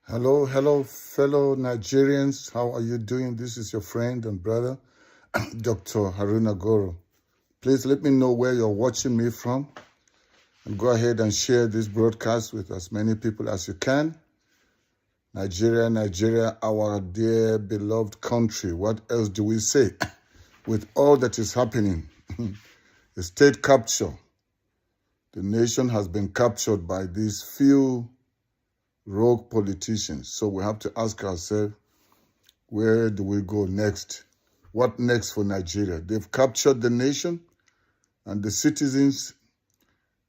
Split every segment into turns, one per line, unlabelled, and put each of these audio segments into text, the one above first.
Hello, hello, fellow Nigerians. How are you doing? This is your friend and brother, Dr. Haruna Goro. Please let me know where you're watching me from and go ahead and share this broadcast with as many people as you can. Nigeria, our dear beloved country. What else do we say? With all that is happening, the state capture, the nation has been captured by these few rogue politicians. So we have to ask ourselves, where do we go next? What next for Nigeria? They've captured the nation and the citizens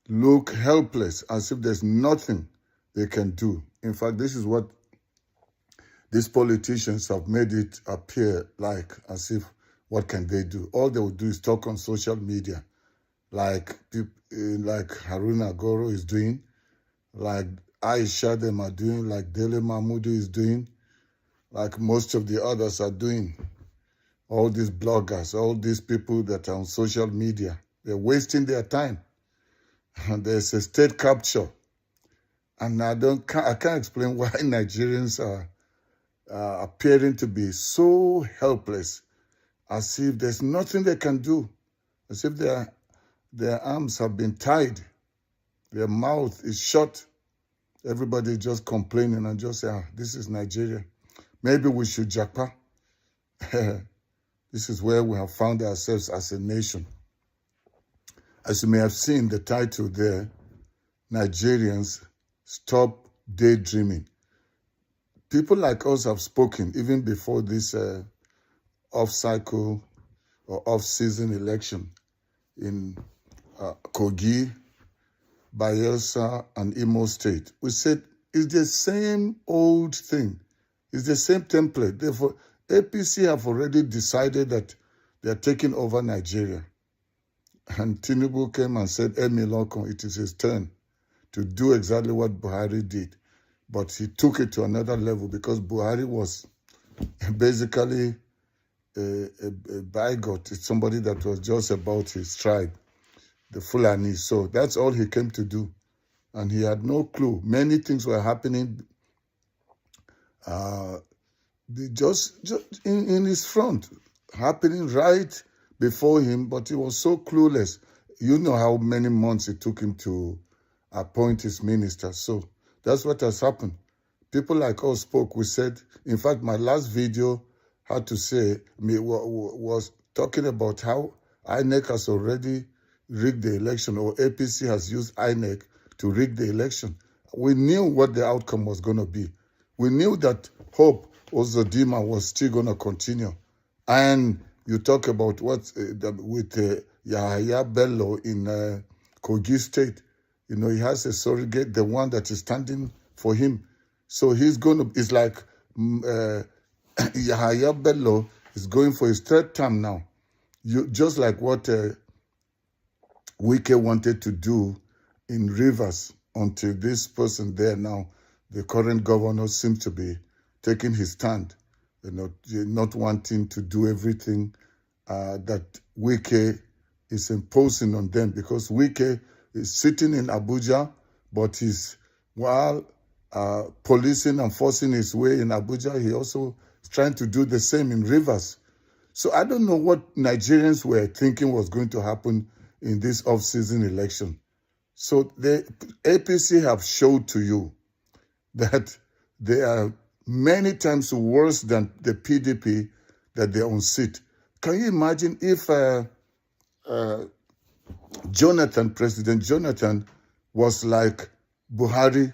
look helpless, as if there's nothing they can do. In fact, this is what these politicians have made it appear like, as if, what can they do? All they will do is talk on social media, like Haruna Goro is doing, like Aisha them are doing, like Dele Mahmoud is doing, like most of the others are doing. All these bloggers, all these people that are on social media, they're wasting their time. And there's a state capture. And I can't explain why Nigerians are appearing to be so helpless, as if there's nothing they can do, as if their arms have been tied, their mouth is shut. Everybody just complaining and just say, this is Nigeria. Maybe we should japa. This is where we have found ourselves as a nation. As you may have seen the title there, Nigerians, Stop Daydreaming. People like us have spoken even before this off-cycle or off-season election in Kogi, Bayelsa, and Imo State. We said it's the same old thing. It's the same template. Therefore, APC have already decided that they are taking over Nigeria. And Tinubu came and said, Emiloko, it is his turn to do exactly what Buhari did. But he took it to another level because Buhari was basically a bigot. It's somebody that was just about his tribe, the Fulani. So that's all he came to do. And he had no clue. Many things were happening just in his front, happening right before him, but he was so clueless. You know how many months it took him to appoint his minister. So that's what has happened. People like us spoke. We said, in fact, my last video had to say, was talking about how INEC has already rigged the election, or APC has used INEC to rig the election. We knew what the outcome was going to be. We knew that Hope Ozodima was still going to continue. And you talk about what with Yahaya Bello in Kogi State. You know, he has a surrogate, the one that is standing for him. So he's going to, it's like Yahaya Bello is going for his third term now. Just like what Wike wanted to do in Rivers, until this person there now, the current governor, seems to be taking his stand, not wanting to do everything that Wike is imposing on them, because Wike is sitting in Abuja, but he's, while policing and forcing his way in Abuja, he also is trying to do the same in Rivers. So I don't know what Nigerians were thinking was going to happen in this off-season election. So the APC have showed to you that they are many times worse than the PDP that they're on seat. Can you imagine if President Jonathan was like Buhari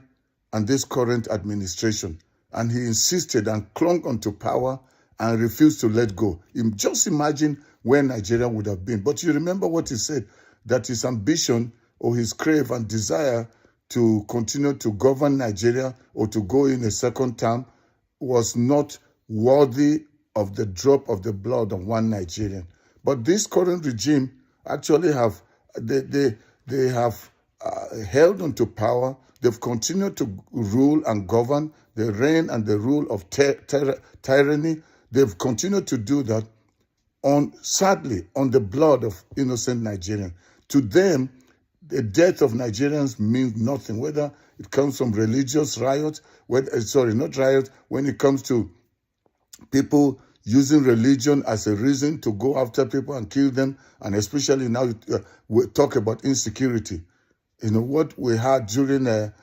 and this current administration, and he insisted and clung onto power and refused to let go? Just imagine where Nigeria would have been. But you remember what he said, that his ambition or his crave and desire to continue to govern Nigeria or to go in a second term was not worthy of the drop of the blood of one Nigerian. But this current regime actually have, they have held onto power. They've continued to rule and govern, the reign and the rule of tyranny. They've continued to do that sadly, on the blood of innocent Nigerians. To them, the death of Nigerians means nothing, whether it comes from religious riots, not riots, when it comes to people using religion as a reason to go after people and kill them, and especially now we talk about insecurity. You know, what we had during the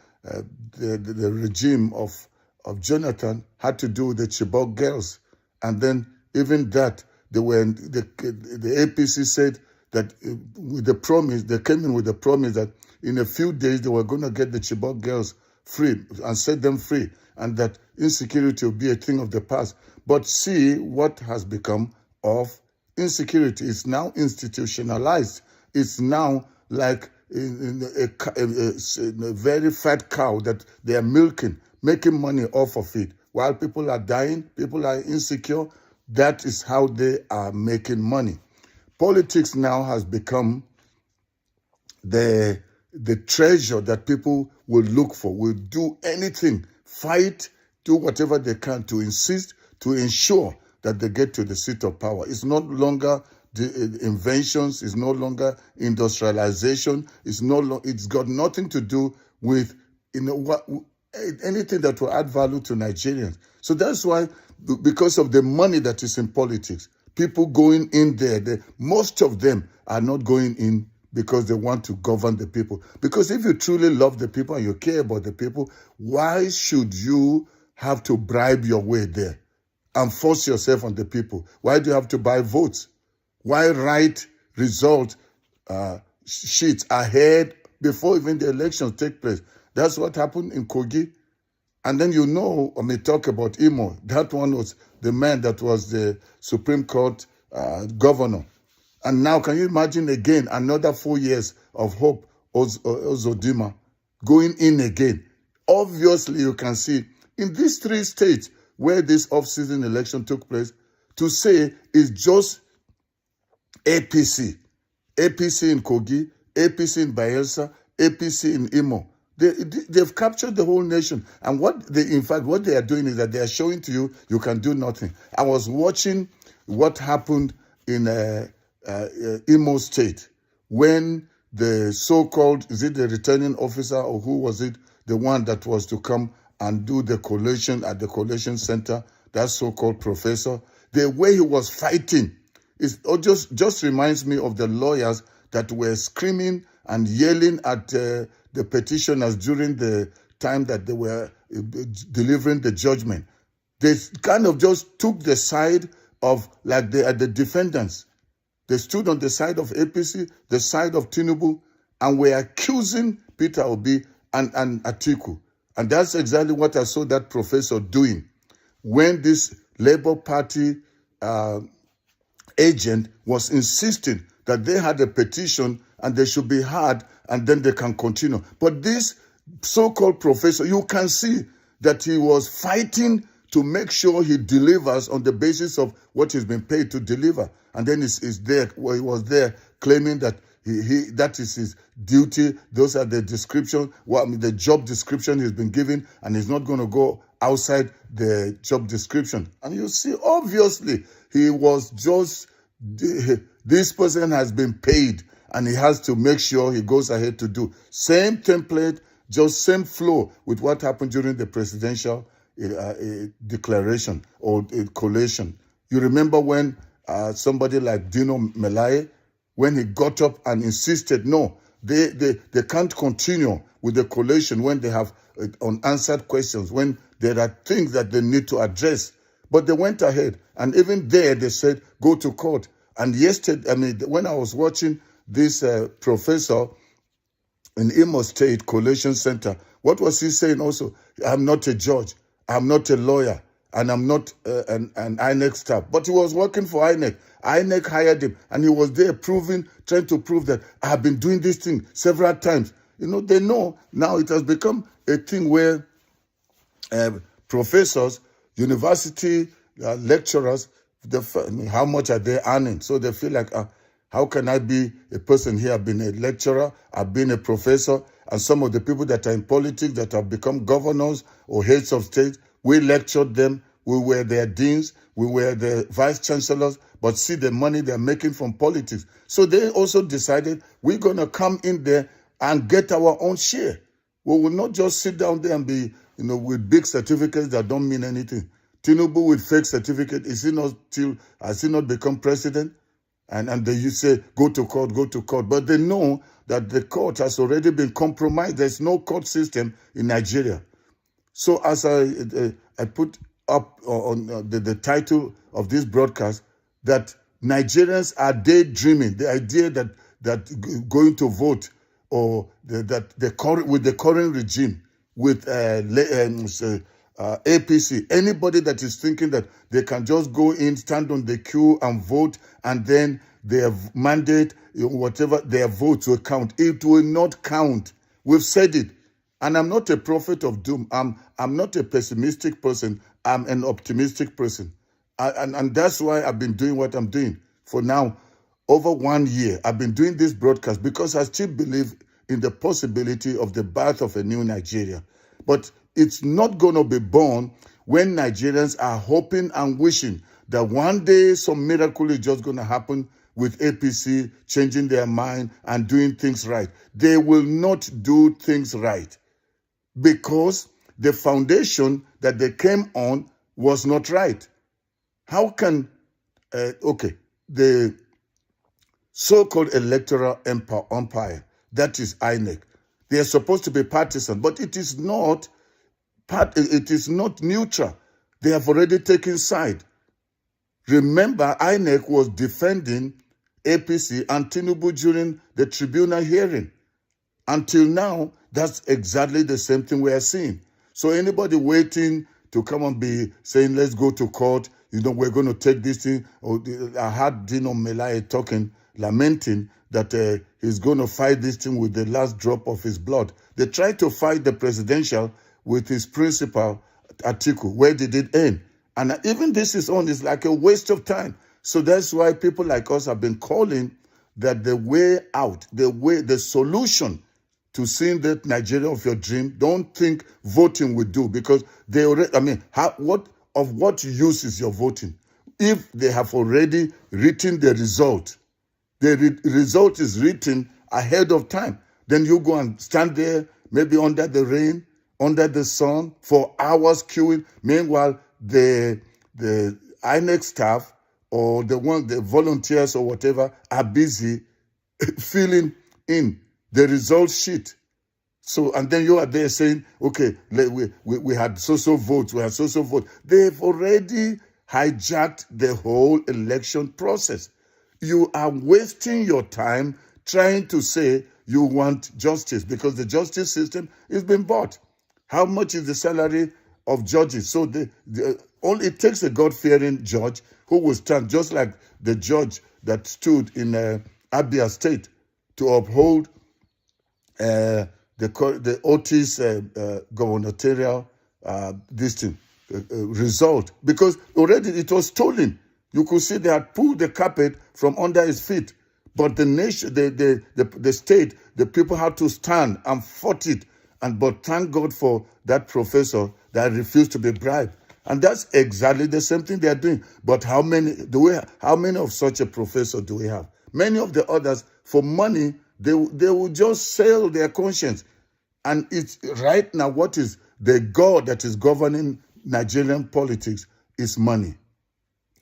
regime of Jonathan had to do with the Chibok girls. And then even that, the APC said that with the promise, they came in with the promise that in a few days they were going to get the Chibok girls free and set them free, and that insecurity will be a thing of the past. But see what has become of insecurity. It's now institutionalized. It's now like a very fat cow that they are milking, making money off of it. While people are dying, people are insecure, that is how they are making money. Politics now has become the treasure that people will look for, will do anything, fight, do whatever they can to insist, to ensure that they get to the seat of power. It's no longer the inventions, it's no longer industrialization, it's got nothing to do with anything that will add value to Nigerians. So that's why, because of the money that is in politics, people going in there, most of them are not going in because they want to govern the people. Because if you truly love the people and you care about the people, why should you have to bribe your way there and force yourself on the people? Why do you have to buy votes? Why write result sheets ahead before even the elections take place? That's what happened in Kogi. And then when we talk about Imo, that one was the man that was the Supreme Court governor. And now can you imagine again another 4 years of hope, Ozodima, going in again? Obviously, you can see in these 3 states where this off-season election took place, to say it's just APC in Kogi, APC in Bayelsa, APC in Imo. They've captured the whole nation. And what they are doing is that they are showing to you, you can do nothing. I was watching what happened in Imo State when the so-called, is it the returning officer or who was it, the one that was to come and do the collation at the collation center, that so-called professor, the way he was fighting, just reminds me of the lawyers that were screaming and yelling at the petitioners during the time that they were delivering the judgment. They kind of just took the side of, like they are the defendants. They stood on the side of APC, the side of Tinubu, and were accusing Peter Obi and Atiku. And that's exactly what I saw that professor doing when this Labour Party agent was insisting that they had a petition and they should be heard and then they can continue. But this so-called professor, you can see that he was fighting to make sure he delivers on the basis of what he's been paid to deliver. And then he was there claiming that that is his duty. Those are the description, the job description he's been given, and he's not going to go outside the job description. And you see, obviously, he was just, this person has been paid, and he has to make sure he goes ahead to do. Same template, just same flow with what happened during the presidential declaration or collation. You remember when somebody like Dino Melaye, when he got up and insisted, no, they can't continue with the collation when they have unanswered questions, when there are things that they need to address. But they went ahead, and even there they said, go to court. And yesterday, when I was watching this professor in Imo State Collation Center, what was he saying also? I'm not a judge, I'm not a lawyer, and I'm not an INEC staff. But he was working for INEC. INEC hired him, and he was there trying to prove that I have been doing this thing several times. They know now it has become a thing where professors, university lecturers, how much are they earning? So they feel like, how can I be a person here? I've been a lecturer, I've been a professor, and some of the people that are in politics that have become governors or heads of state, we lectured them, we were their deans, we were the vice chancellors, but see the money they're making from politics. So they also decided we're going to come in there and get our own share. We will not just sit down there and be, with big certificates that don't mean anything. Tinubu with fake certificate, has he not become president? And then you say, go to court, go to court. But they know that the court has already been compromised. There's no court system in Nigeria. So as I put up on the title of this broadcast, that Nigerians are daydreaming. The idea that going to vote or with the current regime, with APC, anybody that is thinking that they can just go in, stand on the queue and vote, and then their mandate, whatever, their votes will count. It will not count. We've said it. And I'm not a prophet of doom. I'm not a pessimistic person. I'm an optimistic person. And that's why I've been doing what I'm doing for now. Over 1 year, I've been doing this broadcast because I still believe in the possibility of the birth of a new Nigeria. But it's not going to be born when Nigerians are hoping and wishing that one day some miracle is just going to happen with APC changing their mind and doing things right. They will not do things right because the foundation that they came on was not right. How can, the so-called electoral umpire, that is INEC, they are supposed to be partisan, but it is not neutral. They have already taken side. Remember, INEC was defending APC and Tinubu during the tribunal hearing. Until now, that's exactly the same thing we are seeing. So anybody waiting to come and be saying, let's go to court, we're going to take this thing. I heard Dino Melai talking, lamenting that he's going to fight this thing with the last drop of his blood. They tried to fight the presidential with his principal, Atiku. Where did it end? And even this is like a waste of time. So that's why people like us have been calling that the way out, the solution to seeing that Nigeria of your dream, don't think voting will do, because they already, what use is your voting if they have already written the result? The result is written ahead of time. Then you go and stand there, maybe under the rain, under the sun, for hours queuing. Meanwhile, the INEC staff or the volunteers or whatever are busy filling in the result sheet. So, and then you are there saying, okay, we had so-so votes, we had so-so votes. They've already hijacked the whole election process. You are wasting your time trying to say you want justice, because the justice system is being bought. How much is the salary of judges? So it takes a God-fearing judge who will stand, just like the judge that stood in Abia State to uphold the Otis gubernatorial result, because already it was stolen. You could see they had pulled the carpet from under his feet. But the nation, the state, the people had to stand and fought it. But thank God for that professor that refused to be bribed. And that's exactly the same thing they are doing. But how many of such a professor do we have? Many of the others, for money, they will just sell their conscience. And it's right now, what is the God that is governing Nigerian politics is money.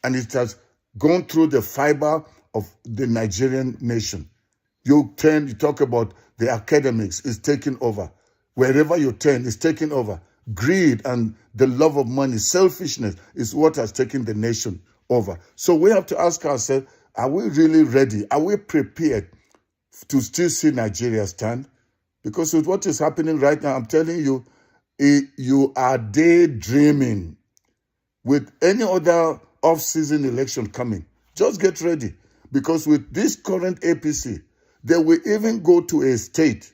And it has gone through the fiber of the Nigerian nation. You talk about the academics is taking over. Wherever you turn, it's taking over. Greed and the love of money, selfishness is what has taken the nation over. So we have to ask ourselves, are we really ready? Are we prepared to still see Nigeria stand? Because with what is happening right now, I'm telling you, you are daydreaming. With any other off-season election coming, just get ready. Because with this current APC, they will even go to a state.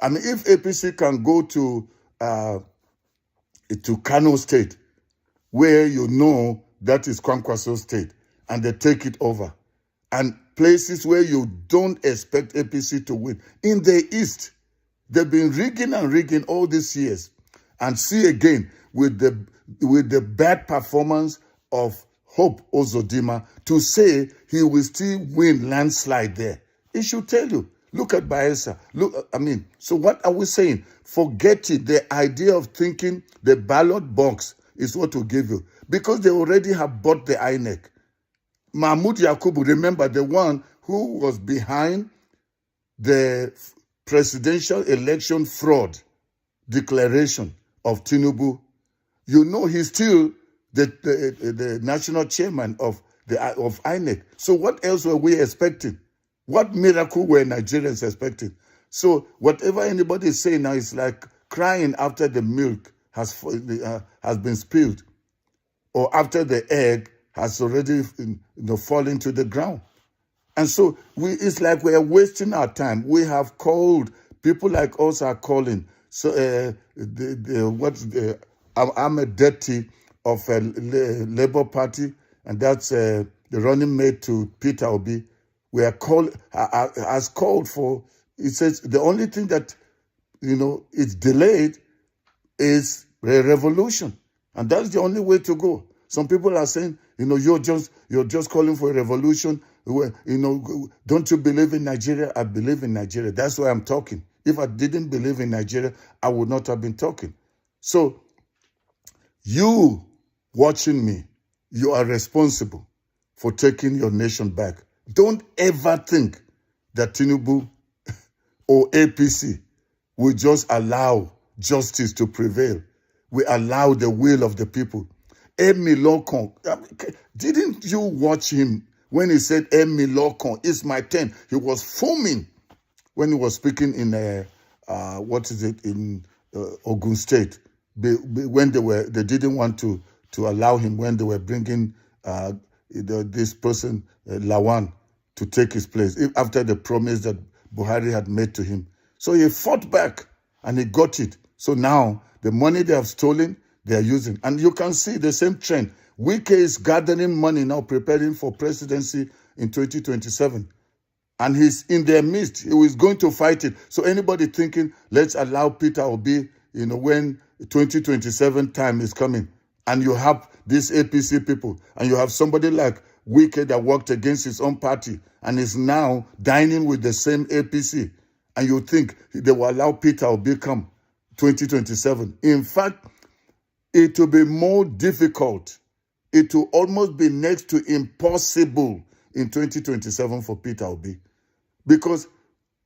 I mean, if APC can go to Kano State, where that is Kwankwaso State, and they take it over, and places where you don't expect APC to win. In the East, they've been rigging all these years. And see again, with the bad performance of Hope Ozodima, to say he will still win landslide there. It should tell you Look at Bayelsa. So what are we saying? Forget it. The idea of thinking the ballot box is what will give you. Because they already have bought the INEC. Mahmoud Yakubu, remember the one who was behind the presidential election fraud declaration of Tinubu. You know he's still the national chairman of INEC. So what else were we expecting? What miracle were Nigerians expecting? So whatever anybody is saying now is like crying after the milk has been spilled, or after the egg has already fallen to the ground. And so it's like we are wasting our time. We have called, people like us are calling. So I'm a deputy of a Labour Party, and that's the running mate to Peter Obi. We are has called for. It says the only thing that is delayed is a revolution, and that's the only way to go. Some people are saying, you're just calling for a revolution. Don't you believe in Nigeria? I believe in Nigeria. That's why I'm talking. If I didn't believe in Nigeria, I would not have been talking. So, you watching me, you are responsible for taking your nation back. Don't ever think that Tinubu or APC will just allow justice to prevail. We allow the will of the people. Emi Lokon, didn't you watch him when he said, Emi Lokon, it's my turn? He was foaming when he was speaking in, in Ogun State. When they didn't want to allow him, when they were bringing this person, Lawan, to take his place, after the promise that Buhari had made to him. So he fought back and he got it. So now the money they have stolen, they are using. And you can see the same trend. Wike is gathering money now, preparing for presidency in 2027. And he's in their midst. He is going to fight it. So anybody thinking, let's allow Peter Obi, when 2027 time is coming, and you have these APC people, and you have somebody like Wike that worked against his own party and is now dining with the same APC, and you think they will allow Peter Obi come 2027. In fact, it will be more difficult. It will almost be next to impossible in 2027 for Peter Obi. Because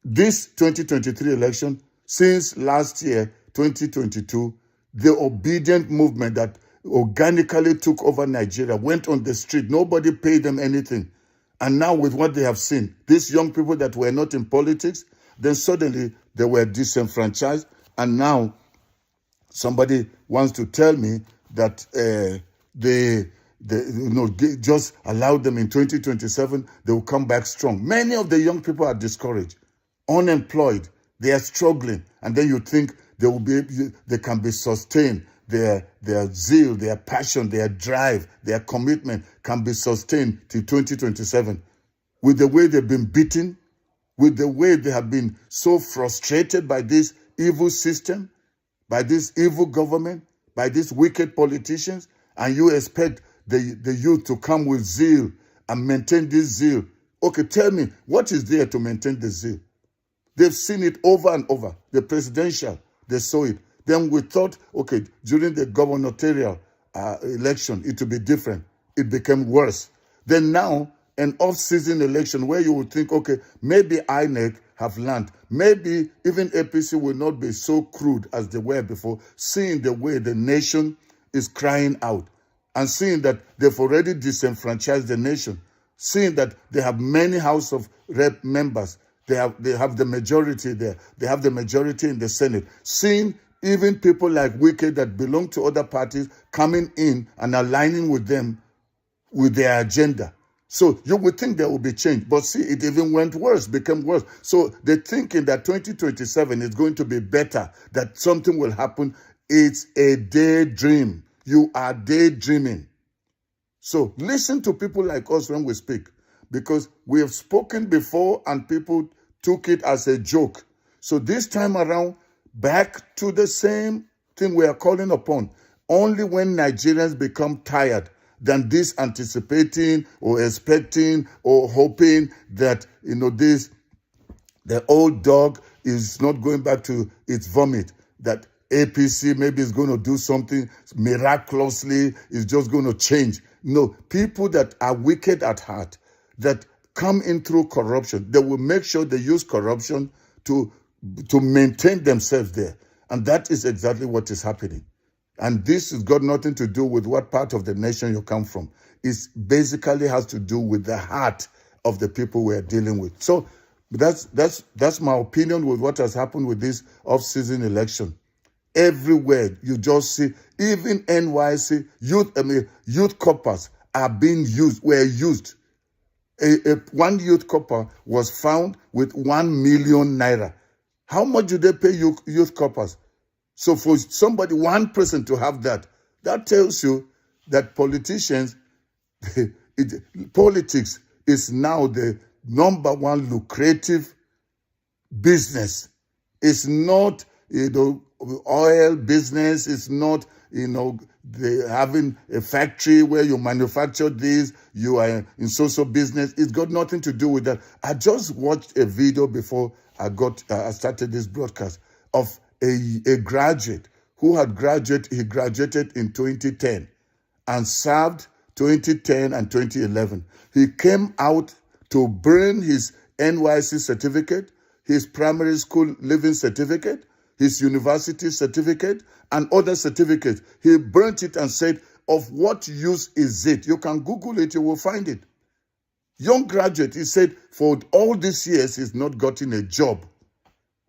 this 2023 election, since last year, 2022, the obedient movement that organically took over Nigeria went on the street. Nobody paid them anything. And now with what they have seen, these young people that were not in politics, then suddenly they were disenfranchised. And now somebody wants to tell me that they just allow them in 2027, they will come back strong. Many of the young people are discouraged, unemployed, they are struggling. And then you think they can be sustained. Their zeal, their passion, their drive, their commitment can be sustained till 2027. With the way they've been beaten, with the way they have been so frustrated by this evil system, by this evil government, by these wicked politicians, and you expect the youth to come with zeal and maintain this zeal. Okay, tell me, what is there to maintain the zeal? They've seen it over and over. The presidential, they saw it. Then we thought, okay, during the gubernatorial election, it would be different. It became worse. Then now, an off-season election where you would think, okay, maybe INEC have learned. Maybe even APC will not be so crude as they were before, seeing the way the nation is crying out and seeing that they've already disenfranchised the nation, seeing that they have many House of Rep members. They have the majority there. They have the majority in the Senate. Seeing even people like Wike that belong to other parties coming in and aligning with them with their agenda. So you would think there will be change. But see, it even went worse, became worse. So they're thinking that 2027 is going to be better, that something will happen. It's a daydream. You are daydreaming. So listen to people like us when we speak, because we have spoken before and people took it as a joke. So this time around, back to the same thing we are calling upon. Only when Nigerians become tired than this anticipating or expecting or hoping that, this The old dog is not going back to its vomit. That APC maybe is going to do something miraculously, is just going to change. No, people that are wicked at heart, that come in through corruption, they will make sure they use corruption to maintain themselves there. And that is exactly what is happening. And this has got nothing to do with what part of the nation you come from. It basically has to do with the heart of the people we are dealing with. So that's my opinion with what has happened with this off-season election. Everywhere you just see, even NYC youth corpers are being used, were used. One youth corper was found with 1 million naira. How much do they pay youth corpers? So for somebody, one person to have that tells you that politicians, politics is now the number one lucrative business. It's not, oil business. It's not, having a factory where you manufacture this, you are in social business. It's got nothing to do with that. I just watched a video before I started this broadcast of a graduate who had he graduated in 2010 and served 2010 and 2011. He came out to bring his NYC certificate, his primary school living certificate, his university certificate, and other certificates. He burnt it and said, of what use is it? You can Google it, you will find it. Young graduate, he said, for all these years, he's not gotten a job.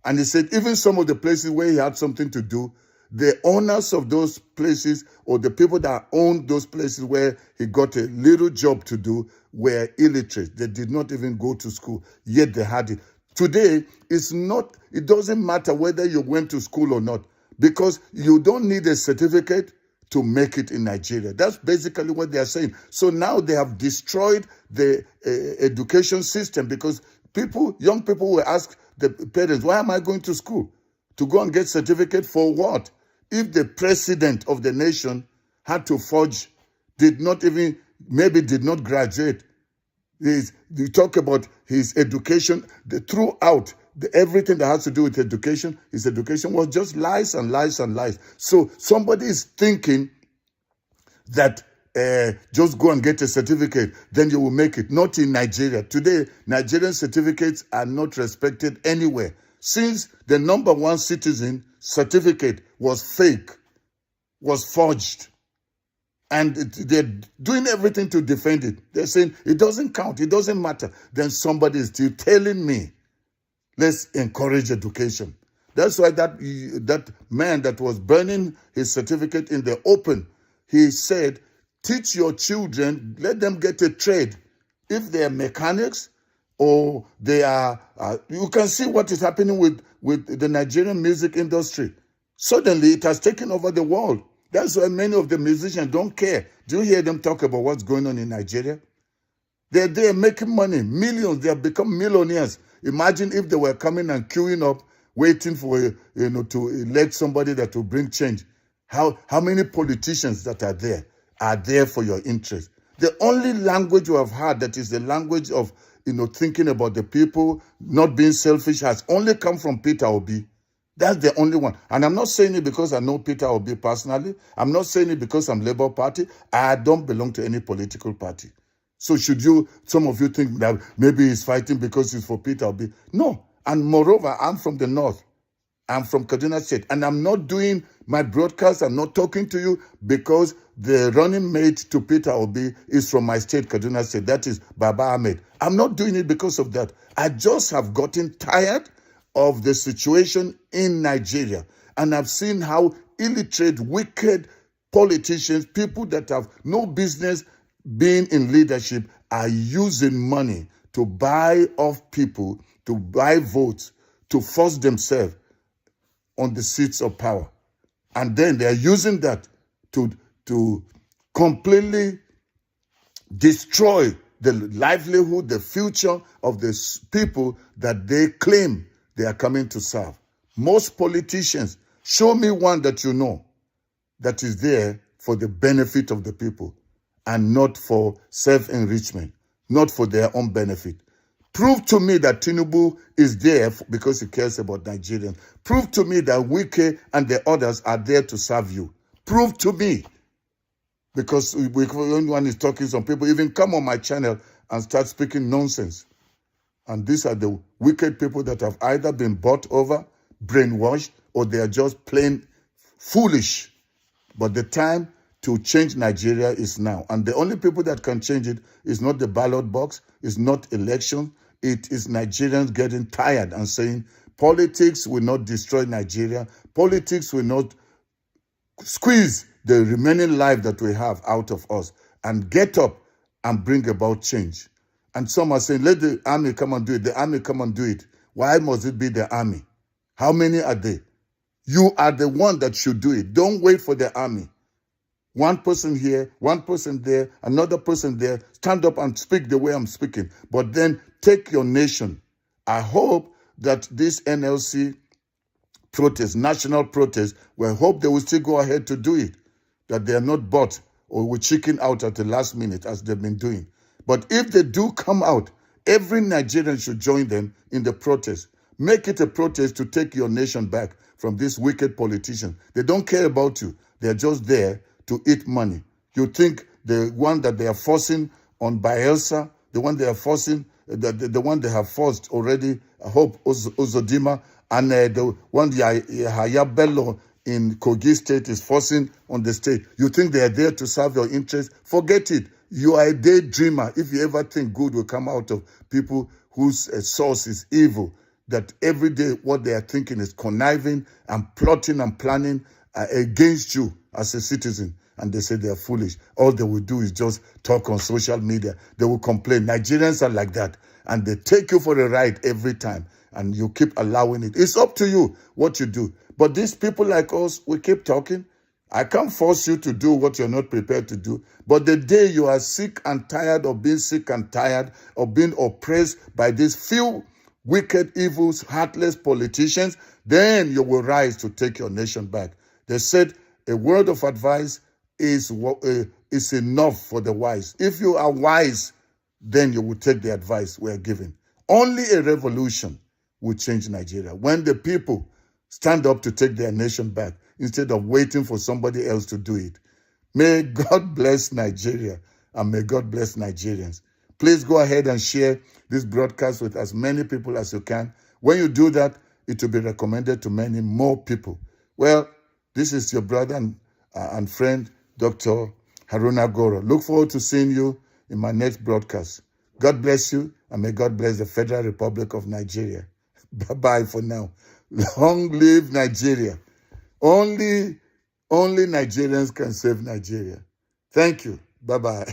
And he said, even some of the places where he had something to do, the owners of those places or the people that owned those places where he got a little job to do were illiterate. They did not even go to school, yet they had it. Today, it doesn't matter whether you went to school or not, because you don't need a certificate to make it in Nigeria. That's basically what they are saying. So now they have destroyed the education system, because young people will ask the parents, why am I going to school? To go and get certificate for what? If the president of the nation had to forge, did not graduate. You talk about his education, throughout everything that has to do with education, his education was just lies and lies and lies. So somebody is thinking that just go and get a certificate, then you will make it. Not in Nigeria. Today, Nigerian certificates are not respected anywhere. Since the number one citizen certificate was fake, was forged, and they're doing everything to defend it. They're saying it doesn't count, it doesn't matter. Then somebody is still telling me, let's encourage education. That's why that man that was burning his certificate in the open, he said, teach your children, let them get a trade. If they are mechanics or they are, you can see what is happening with the Nigerian music industry. Suddenly, it has taken over the world. That's why many of the musicians don't care. Do you hear them talk about what's going on in Nigeria? They're there making money, millions. They have become millionaires. Imagine if they were coming and queuing up, waiting for to elect somebody that will bring change. How many politicians that are there for your interest? The only language you have had that is the language of thinking about the people, not being selfish, has only come from Peter Obi. That's the only one. And I'm not saying it because I know Peter Obi personally. I'm not saying it because I'm Labour Party. I don't belong to any political party. So some of you think that maybe he's fighting because he's for Peter Obi. No. And moreover, I'm from the north. I'm from Kaduna State. And I'm not doing my broadcast. I'm not talking to you because the running mate to Peter Obi is from my state, Kaduna State. That is Baba Ahmed. I'm not doing it because of that. I just have gotten tired of the situation in Nigeria. And I've seen how illiterate, wicked politicians, people that have no business being in leadership, are using money to buy off people, to buy votes, to force themselves on the seats of power. And then they're using that to completely destroy the livelihood, the future of the people that they claim they are coming to serve. Most politicians, show me one that you know that is there for the benefit of the people and not for self-enrichment, not for their own benefit. Prove to me that Tinubu is there because he cares about Nigerians. Prove to me that Wike and the others are there to serve you. Prove to me. Because when one is talking, some people even come on my channel and start speaking nonsense. And these are the wicked people that have either been bought over, brainwashed, or they are just plain foolish. But the time to change Nigeria is now. And the only people that can change it is not the ballot box, it's not election. It is Nigerians getting tired and saying, politics will not destroy Nigeria. Politics will not squeeze the remaining life that we have out of us, and get up and bring about change. And some are saying, let the army come and do it. The army come and do it. Why must it be the army? How many are they? You are the one that should do it. Don't wait for the army. One person here, one person there, another person there. Stand up and speak the way I'm speaking. But then take your nation. I hope that this NLC protest, national protest, we hope they will still go ahead to do it. That they are not bought or will chicken out at the last minute as they've been doing. But if they do come out, every Nigerian should join them in the protest. Make it a protest to take your nation back from these wicked politicians. They don't care about you. They're just there to eat money. You think the one that they are forcing on Bielsa, the one they are forcing, the one they have forced already, I hope Uzodimma, and the one Yahaya Bello in Kogi State is forcing on the state. You think they are there to serve your interests? Forget it. You are a daydreamer if you ever think good will come out of people whose source is evil, that every day what they are thinking is conniving and plotting and planning against you as a citizen. And they say they are foolish. All they will do is just talk on social media. They will complain. Nigerians are like that. And they take you for a ride every time. And you keep allowing it. It's up to you what you do. But these people like us, we keep talking. I can't force you to do what you're not prepared to do. But the day you are sick and tired of being sick and tired of being oppressed by these few wicked, evil, heartless politicians, then you will rise to take your nation back. They said a word of advice is enough for the wise. If you are wise, then you will take the advice we are giving. Only a revolution will change Nigeria. When the people stand up to take their nation back instead of waiting for somebody else to do it. May God bless Nigeria and may God bless Nigerians. Please go ahead and share this broadcast with as many people as you can. When you do that, it will be recommended to many more people. Well, this is your brother and friend, Dr. Haruna Goro. Look forward to seeing you in my next broadcast. God bless you and may God bless the Federal Republic of Nigeria. Bye-bye for now. Long live Nigeria. Only Nigerians can save Nigeria. Thank you. Bye-bye.